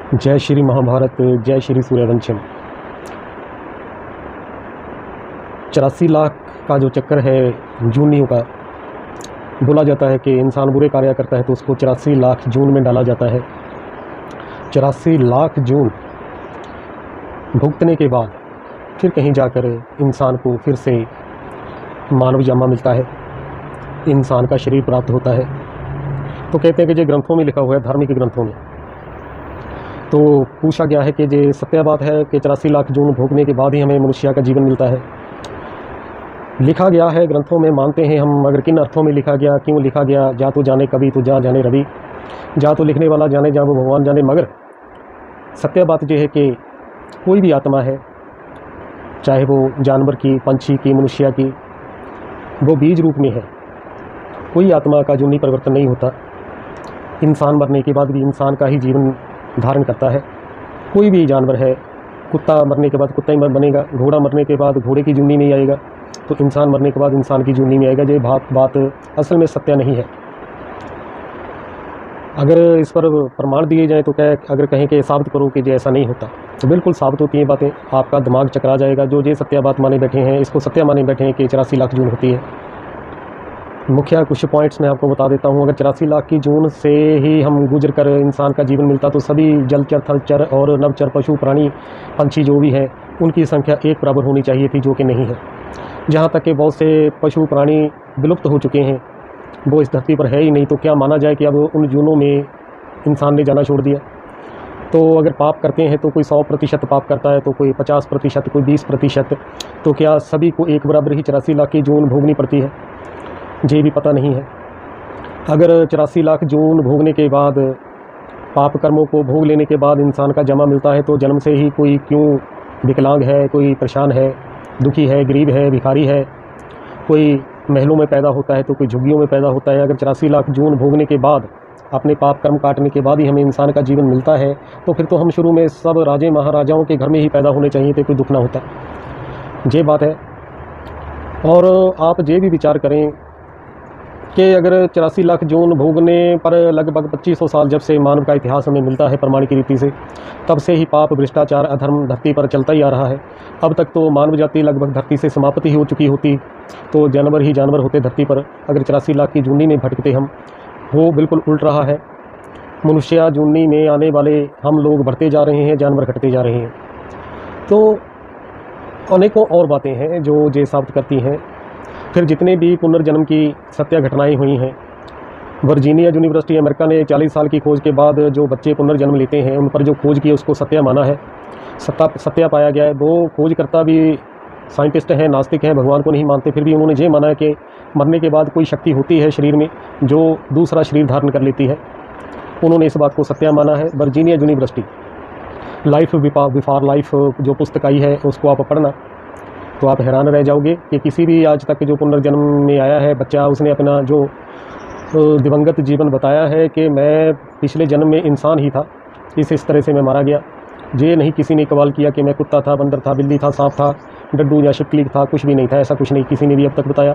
जय श्री महाभारत, जय श्री सूर्यवंशम। 84 लाख का जो चक्कर है जूनियों का, बोला जाता है कि इंसान बुरे कार्य करता है तो उसको 84 लाख जून में डाला जाता है। 84 लाख जून भुगतने के बाद फिर कहीं जाकर इंसान को फिर से मानव जन्म मिलता है, इंसान का शरीर प्राप्त होता है। तो कहते हैं कि जो ग्रंथों में लिखा हुआ है, धार्मिक ग्रंथों में, तो पूछा गया है कि ये सत्य बात है कि 84 लाख जून भोगने के बाद ही हमें मनुष्य का जीवन मिलता है। लिखा गया है ग्रंथों में, मानते हैं हम, मगर किन अर्थों में लिखा गया, क्यों लिखा गया, जा तो जाने कभी तो जा जाने रवि, जा तो लिखने वाला जाने, जा वो भगवान जाने। मगर सत्य बात यह है कि कोई भी आत्मा है, चाहे वो जानवर की, पंछी की, मनुष्य की, वो बीज रूप में है। कोई आत्मा का जूनी परिवर्तन नहीं होता। इंसान मरने के बाद भी इंसान का ही जीवन धारण करता है। कोई भी जानवर है, कुत्ता मरने के बाद कुत्ता ही बनेगा, घोड़ा मरने के बाद घोड़े की जूनी में आएगा, तो इंसान मरने के बाद इंसान की जूनी में आएगा। ये बात असल में सत्य नहीं है। अगर इस पर प्रमाण दिए जाए तो क्या, अगर कहें कि साबित करो कि ये ऐसा नहीं होता, तो बिल्कुल साबित होती हैं बातें। आपका दिमाग चकरा जाएगा। जो ये सत्य बात माने बैठे हैं, इसको सत्य माने बैठे हैं कि 84 लाख जून होती है। मुख्य कुछ पॉइंट्स मैं आपको बता देता हूँ। अगर 84 लाख की जून से ही हम गुजर कर इंसान का जीवन मिलता, तो सभी जलचर, थलचर और नवचर, पशु, प्राणी, पंछी जो भी हैं, उनकी संख्या एक बराबर होनी चाहिए थी, जो कि नहीं है। जहाँ तक कि बहुत से पशु प्राणी विलुप्त हो चुके हैं, वो इस धरती पर है ही नहीं, तो क्या माना जाए कि अब उन जूनों में इंसान ने जाना छोड़ दिया। तो अगर पाप करते हैं तो कोई 100% पाप करता है, तो कोई 50%, कोई 20%, तो क्या सभी को एक बराबर ही 84 लाख की जून भोगनी पड़ती है? ये भी पता नहीं है। अगर 84 लाख जून भोगने के बाद, पाप कर्मों को भोग लेने के बाद इंसान का जन्म मिलता है, तो जन्म से ही कोई क्यों विकलांग है, कोई परेशान है, दुखी है, गरीब है, भिखारी है, कोई महलों में पैदा होता है तो कोई झुग्गियों में पैदा होता है। अगर 84 लाख जून भोगने के बाद, अपने पाप कर्म काटने के बाद ही हमें इंसान का जीवन मिलता है, तो फिर तो हम शुरू में सब राजे महाराजाओं के घर में ही पैदा होने चाहिए थे, कोई दुख ना होता। ये बात है। और आप ये भी विचार करें कि अगर 84 लाख जून भोगने पर लगभग 2500 साल जब से मानव का इतिहास हमें मिलता है प्रमाणिक रीति से, तब से ही पाप, भ्रष्टाचार, अधर्म धरती पर चलता ही आ रहा है। अब तक तो मानव जाति लगभग धरती से समाप्ति हो चुकी होती, तो जानवर ही जानवर होते धरती पर। अगर 84 लाख की जूनी में भटकते हम, वो बिल्कुल उल्ट रहा है। मनुष्य जूनी में आने वाले हम लोग बढ़ते जा रहे हैं, जानवर घटते जा रहे हैं। तो अनेकों और बातें हैं जो ये साबित करती हैं। फिर जितने भी पुनर्जन्म की सत्य घटनाएं हुई हैं, वर्जीनिया यूनिवर्सिटी अमेरिका ने 40 साल की खोज के बाद जो बच्चे पुनर्जन्म लेते हैं, उन पर जो खोज की उसको सत्य माना है, सत्य पाया गया है। वो खोजकर्ता भी साइंटिस्ट हैं, नास्तिक हैं, भगवान को नहीं मानते, फिर भी उन्होंने ये माना है कि मरने के बाद कोई शक्ति होती है शरीर में जो दूसरा शरीर धारण कर लेती है। उन्होंने इस बात को सत्य माना है। Virginia university life before life जो पुस्तक आई है, उसको आप पढ़ना तो आप हैरान रह जाओगे कि किसी भी आज तक जो पुनर्जन्म में आया है बच्चा, उसने अपना जो दिवंगत जीवन बताया है कि मैं पिछले जन्म में इंसान ही था, इस तरह से मैं मारा गया। ये नहीं किसी ने कवाल किया कि मैं कुत्ता था, बंदर था, बिल्ली था, सांप था, डड्डू या शिपकली था, कुछ भी नहीं था। ऐसा कुछ नहीं किसी ने भी अब तक बताया।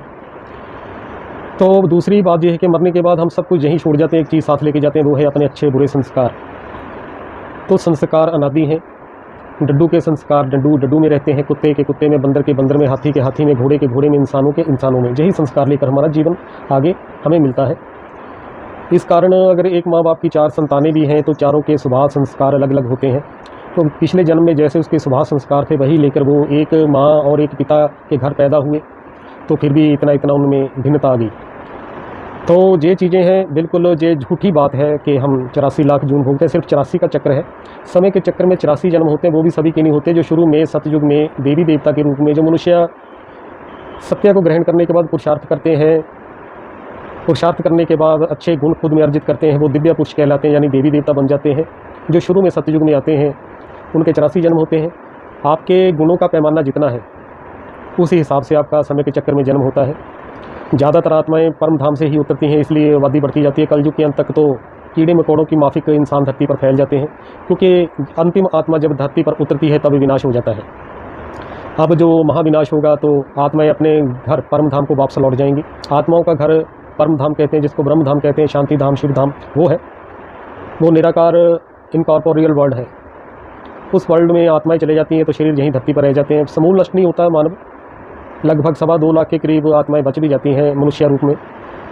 तो दूसरी बात यह है कि मरने के बाद हम सब कुछ यहीं छोड़ जाते हैं, एक चीज़ साथ लेके जाते हैं, वो है अपने अच्छे बुरे संस्कार। तो संस्कार अनादि हैं। डड्डू के संस्कार डड्डू में रहते हैं, कुत्ते के कुत्ते में, बंदर के बंदर में, हाथी के हाथी में, घोड़े के घोड़े में, इंसानों के इंसानों में। यही संस्कार लेकर हमारा जीवन आगे हमें मिलता है। इस कारण अगर एक माँ बाप की 4 संतानें भी हैं, तो चारों के स्वभाव संस्कार अलग अलग होते हैं। तो पिछले जन्म में जैसे उसके स्वभाव संस्कार थे, वही लेकर वो एक माँ और एक पिता के घर पैदा हुए, तो फिर भी इतना उनमें भिन्नता आ गई। तो ये चीज़ें हैं, बिल्कुल ये झूठी बात है कि हम 84 लाख जून भोगते हैं। सिर्फ 84 का चक्र है। समय के चक्कर में 84 जन्म होते हैं, वो भी सभी के नहीं होते। जो शुरू में सतयुग में देवी देवता के रूप में जो मनुष्य सत्य को ग्रहण करने के बाद पुरुषार्थ करते हैं, पुरुषार्थ करने के बाद अच्छे गुण खुद में अर्जित करते हैं, वो दिव्य पुरुष कहलाते हैं, यानी देवी देवता बन जाते हैं। जो शुरू में सतयुग में आते हैं, उनके 84 जन्म होते हैं। आपके गुणों का पैमाना जितना है, उसी हिसाब से आपका समय के चक्कर में जन्म होता है। ज़्यादातर आत्माएं परम धाम से ही उतरती हैं, इसलिए आबादी बढ़ती जाती है। कलयुग के अंत तक तो कीड़े मकोड़ों की माफिक इंसान धरती पर फैल जाते हैं, क्योंकि अंतिम आत्मा जब धरती पर उतरती है तब विनाश हो जाता है। अब जो महाविनाश होगा तो आत्माएं अपने घर परम धाम को वापस लौट जाएंगी। आत्माओं का घर परम धाम कहते हैं, जिसको ब्रह्म धाम कहते हैं, शांति धाम, शिव धाम, वो है। वो निराकार इनकॉर्पोरियल वर्ल्ड है, उस वर्ल्ड में आत्माएं चले जाती हैं तो शरीर यहीं धरती पर रह जाते हैं। समूल नष्ट नहीं होता है मानव, लगभग 2.25 लाख के करीब आत्माएं बच भी जाती हैं मनुष्य रूप में।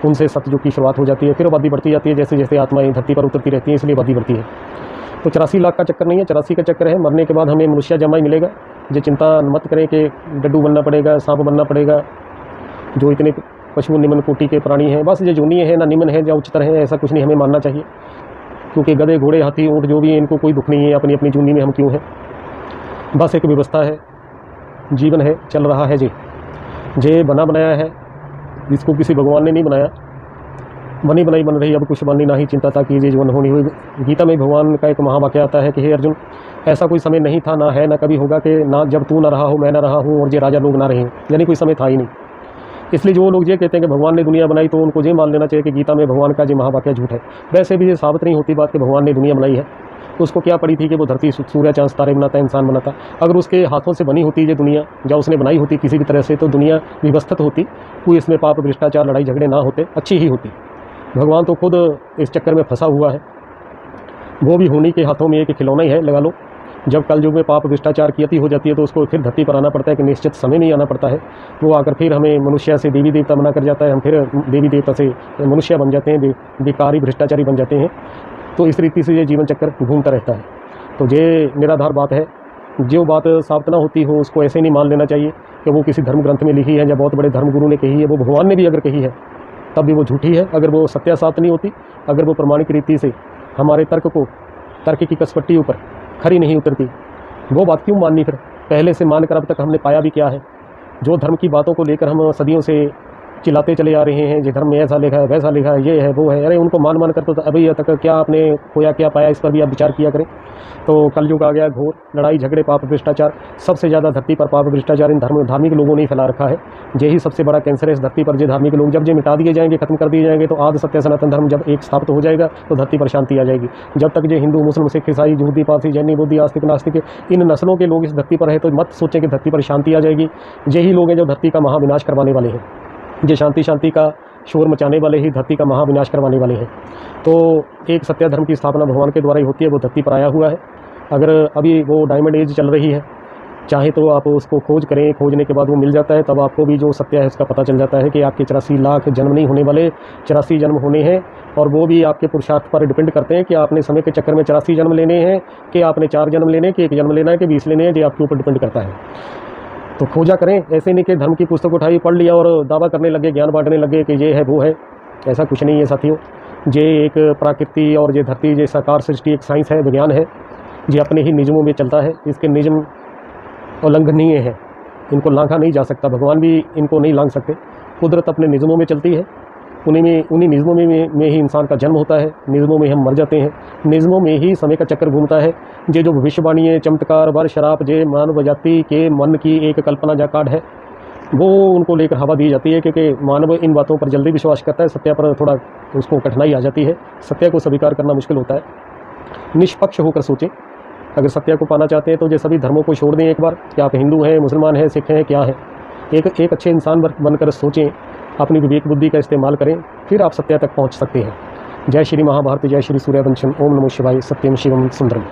उनसे सतयुग की शुरुआत हो जाती है, फिर आबादी बढ़ती जाती है जैसे जैसे आत्माएं धरती पर उतरती रहती हैं, इसलिए आबादी बढ़ती है। तो 84 लाख का चक्कर नहीं है, 84 का चक्कर है मरने के बाद हमें मनुष्य जमा ही मिलेगा। ये चिंता मत करें कि डड्डू बनना पड़ेगा, सांप बनना पड़ेगा, जो इतने पशु निम्न कोटि के प्राणी हैं, बस ये जूनी है ना निम्न है या उच्चतर है, ऐसा कुछ नहीं हमें मानना चाहिए। क्योंकि गधे घोड़े हाथी ऊँट जो भी हैं इनको कोई दुख नहीं है, अपनी अपनी जूनी में हम क्यों हैं। बस एक व्यवस्था है, जीवन है, चल रहा है जे बना बनाया है, जिसको किसी भगवान ने नहीं बनाया, बनी बनाई बन रही। अब कुछ बननी ना ही चिंता था कि ये जीवन होनी हुई। गीता में भगवान का एक महावाक्य आता है कि हे अर्जुन, ऐसा कोई समय नहीं था, ना है, ना कभी होगा कि ना जब तू ना रहा हो, मैं ना रहा हूँ और ये राजा लोग ना रहे, यानी कोई समय था ही नहीं। इसलिए जो लोग ये कहते हैं कि भगवान ने दुनिया बनाई, तो उनको ये मान लेना चाहिए कि गीता में भगवान का ये महावाक्य झूठ है। वैसे भी ये साबित नहीं होती बात कि भगवान ने दुनिया बनाई है। उसको क्या पड़ी थी कि वो धरती सूर्य चांद तारे बनाता, इंसान बनाता। अगर उसके हाथों से बनी होती ये दुनिया, या उसने बनाई होती किसी भी तरह से, तो दुनिया व्यवस्थित होती, कोई इसमें पाप भ्रष्टाचार लड़ाई झगड़े ना होते, अच्छी ही होती। भगवान तो खुद इस चक्कर में फंसा हुआ है, वो भी होनी के हाथों में एक खिलौना ही है, लगा लो। जब कलयुग में पाप भ्रष्टाचार की अति हो जाती है तो उसको फिर धरती पर आना पड़ता है, कि निश्चित समय में ही आना पड़ता है। वो आकर फिर हमें मनुष्य से देवी देवता बना कर जाता है, हम फिर देवी देवता से मनुष्य बन जाते हैं, बेकारी भ्रष्टाचारी बन जाते हैं। तो इस रीति से ये जीवन चक्कर घूमता रहता है। तो ये निराधार बात है। जो बात साबित ना होती हो उसको ऐसे नहीं मान लेना चाहिए कि वो किसी धर्म ग्रंथ में लिखी है या बहुत बड़े धर्मगुरु ने कही है। वो भगवान ने भी अगर कही है तब भी वो झूठी है, अगर वो सत्यासात नहीं होती, अगर वो प्रमाणिक रीति से हमारे तर्क की कसपट्टी ऊपर खरी नहीं उतरती, वो बात क्यों माननी फिर। पहले से मानकर अब तक हमने पाया भी क्या है। जो धर्म की बातों को लेकर हम सदियों से चिल्लाते चले आ रहे हैं, ये धर्म में ऐसा लिखा है, वैसा लिखा है, ये है, वो है, अरे उनको मान कर तो अभी तक क्या आपने खोया क्या पाया, इस पर भी आप विचार किया करें। तो कलयुग आ गया, घोर लड़ाई झगड़े, पाप भ्रष्टाचार, सबसे ज़्यादा धरती पर पाप भ्रष्टाचार इन धार्मिक लोगों ने फैला रखा है। यही सबसे बड़ा कैंसर है इस धरती पर। जो धार्मिक लोग जब ये मिटा दिए जाएंगे, खत्म कर दिए जाएंगे, तो आदि सत्य सनातन धर्म जब एक स्थापित हो जाएगा तो धरती पर शांति आ जाएगी। जब तक ये हिंदू मुस्लिम सिख ईसाई यहूदी पारसी जैनी बौद्ध आस्तिक नास्तिक इन नस्लों के लोग इस धरती पर है, तो मत सोचें कि धरती पर शांति आ जाएगी। यही लोग हैं जो धरती का महाविनाश करवाने वाले हैं। ये शांति का शोर मचाने वाले ही धरती का महाविनाश करवाने वाले हैं। तो एक सत्य धर्म की स्थापना भगवान के द्वारा ही होती है, वो धरती पर आया हुआ है। अगर अभी वो डायमंड एज चल रही है, चाहे तो आप उसको खोज करें, खोजने के बाद वो मिल जाता है, तब आपको भी जो सत्य है उसका पता चल जाता है कि आपके 84 लाख जन्म नहीं होने वाले, 84 जन्म होने हैं। और वो भी आपके पुरुषार्थ पर डिपेंड करते हैं कि आपने समय के चक्कर में 84 जन्म लेने हैं, कि आपने 4 जन्म लेने, कि 1 जन्म लेना है, कि 20 लेने हैं, ये आपके ऊपर डिपेंड करता है। तो खोजा करें, ऐसे नहीं कि धर्म की पुस्तक उठाई, पढ़ लिया और दावा करने लगे, ज्ञान बांटने लगे कि ये है वो है। ऐसा कुछ नहीं है साथियों। ये एक प्रकृति और ये धरती, ये साकार सृष्टि एक साइंस है, विज्ञान है। ये अपने ही नियमों में चलता है, इसके नियम उल्लंघनीय है, इनको लांघा नहीं जा सकता। भगवान भी इनको नहीं लांघ सकते। कुदरत अपने नियमों में चलती है, उन्हीं नियमों में ही इंसान का जन्म होता है, नियमों में हम मर जाते हैं, नियमों में ही समय का चक्कर घूमता है। ये जो भविष्यवाणी, चमत्कार, वर, शराब, जे मानव जाति के मन की एक कल्पना जाकाड है, वो उनको लेकर हवा दी जाती है, क्योंकि मानव इन बातों पर जल्दी विश्वास करता है। सत्य पर थोड़ा उसको कठिनाई आ जाती है, सत्य को स्वीकार करना मुश्किल होता है। निष्पक्ष होकर सोचें, अगर सत्य को पाना चाहते हैं तो ये सभी धर्मों को छोड़ दें एक बार, कि आप हिंदू हैं, मुसलमान हैं, सिख हैं, क्या है। एक अच्छे इंसान बनकर सोचें, अपनी विवेक बुद्धि का इस्तेमाल करें, फिर आप सत्य तक पहुंच सकते हैं। जय श्री महाभारत, जय श्री सूर्यवंशम, ओम नमो शिवाय, सत्यम शिवम सुंदरम।